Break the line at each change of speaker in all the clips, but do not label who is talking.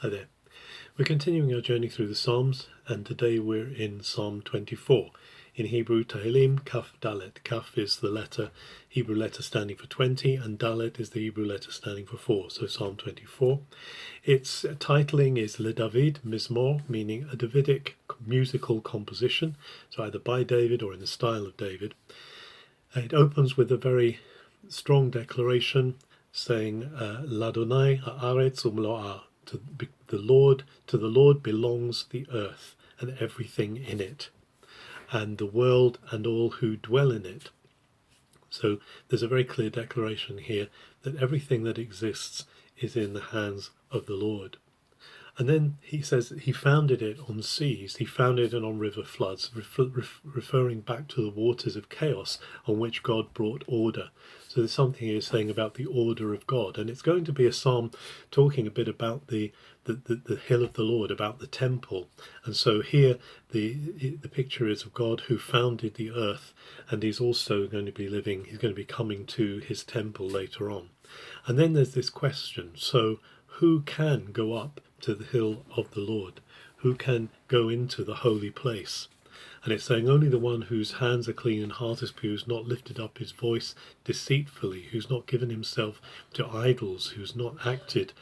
Hi there. We're continuing our journey through the Psalms, and today we're in Psalm 24. In Hebrew, Tehillim, Kaf Dalet. Kaf is the Hebrew letter standing for 20, and Dalet is the Hebrew letter standing for 4. So Psalm 24. Its titling is Le David Mizmor, meaning a Davidic musical composition, so either by David or in the style of David. It opens with a very strong declaration saying, L'Adonai ha'aretz u'mlo'ah. To the Lord belongs the earth and everything in it, and the world and all who dwell in it. So there's a very clear declaration here that everything that exists is in the hands of the Lord. And then he says he founded it on seas, he founded it on river floods, referring back to the waters of chaos on which God brought order. So there's something here saying about the order of God. And it's going to be a psalm talking a bit about the hill of the Lord, about the temple. And so here the picture is of God who founded the earth, and he's also going to be he's going to be coming to his temple later on. And then there's this question, so who can go up to the hill of the Lord? Who can go into the holy place? And it's saying only the one whose hands are clean and heart is pure, who's not lifted up his voice deceitfully, who's not given himself to idols, who's not acted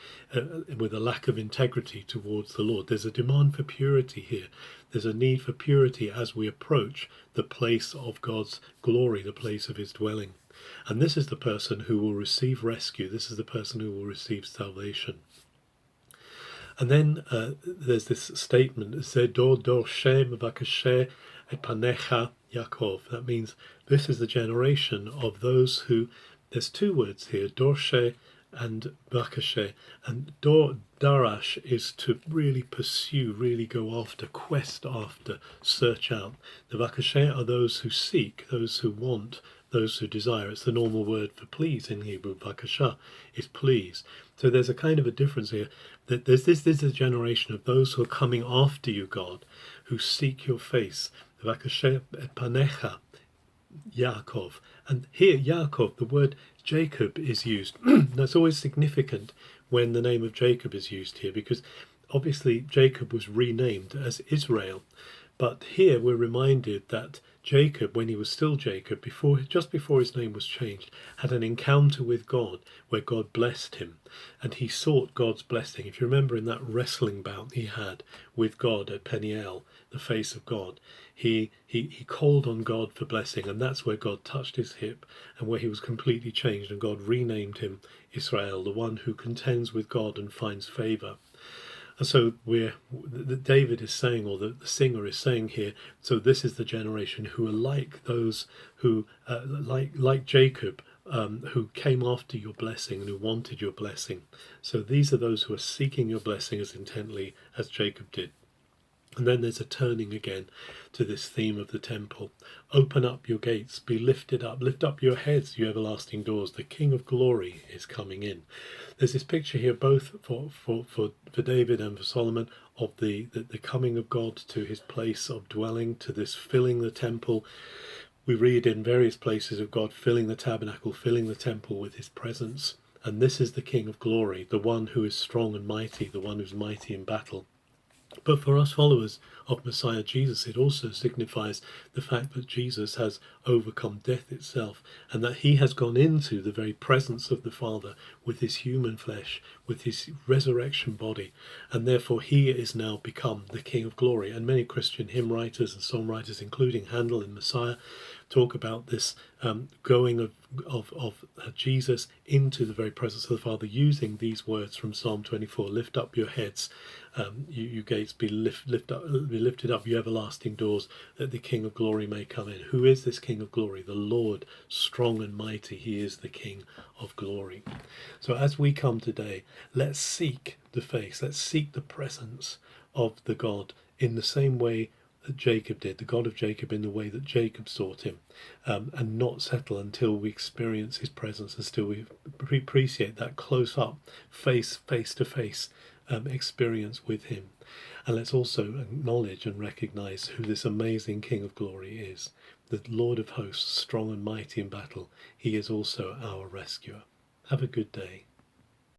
with a lack of integrity towards the Lord. There's a demand for purity here. There's a need for purity as we approach the place of God's glory, the place of his dwelling. And this is the person who will receive rescue. This is the person who will receive salvation. And then there's this statement, Zedor Dorshem Vakashe Epanecha Yaakov. That means this is the generation of those who, there's two words here, Dorshe and Vakashe. And Darash is to really pursue, really go after, quest after, search out. The Vakashe are those who seek, those who want, those who desire. It's the normal word for please in Hebrew. Vakasha is please. So there's a kind of a difference here. That there's this is a generation of those who are coming after you, God, who seek your face. Vakashe panecha, Yaakov. And here, Yaakov, the word Jacob is used. That's always significant when the name of Jacob is used here, because obviously Jacob was renamed as Israel. But here we're reminded that Jacob, when he was still Jacob, just before his name was changed, had an encounter with God where God blessed him, and he sought God's blessing. If you remember in that wrestling bout he had with God at Peniel, the face of God, he called on God for blessing, and that's where God touched his hip and where he was completely changed, and God renamed him Israel, the one who contends with God and finds favour. And so David is saying, or the singer is saying here, so this is the generation who are like those who, like Jacob, who came after your blessing and who wanted your blessing. So these are those who are seeking your blessing as intently as Jacob did. And then there's a turning again to this theme of the temple. Open up your gates, be lifted up, lift up your heads, you everlasting doors. The King of Glory is coming in. There's this picture here both for David and for Solomon of the coming of God to his place of dwelling, to this filling the temple. We read in various places of God filling the tabernacle, filling the temple with his presence. And this is the King of Glory, the one who is strong and mighty, the one who's mighty in battle. But for us followers of Messiah Jesus, it also signifies the fact that Jesus has overcome death itself, and that he has gone into the very presence of the Father with his human flesh, with his resurrection body, and therefore he is now become the King of Glory. And many Christian hymn writers and songwriters, including Handel and Messiah, talk about this going of Jesus into the very presence of the Father, using these words from Psalm 24, lift up your heads, you gates, be lifted up, you everlasting doors, that the King of Glory may come in. Who is this King of Glory? The Lord, strong and mighty, he is the King of Glory. So as we come today, let's seek the face, let's seek the presence of the God in the same way that Jacob did, the God of Jacob, in the way that Jacob sought him, and not settle until we experience his presence, until we appreciate that close up, face to face experience with him. And let's also acknowledge and recognize who this amazing King of Glory is, the Lord of hosts, strong and mighty in battle. He is also our rescuer. Have a good day.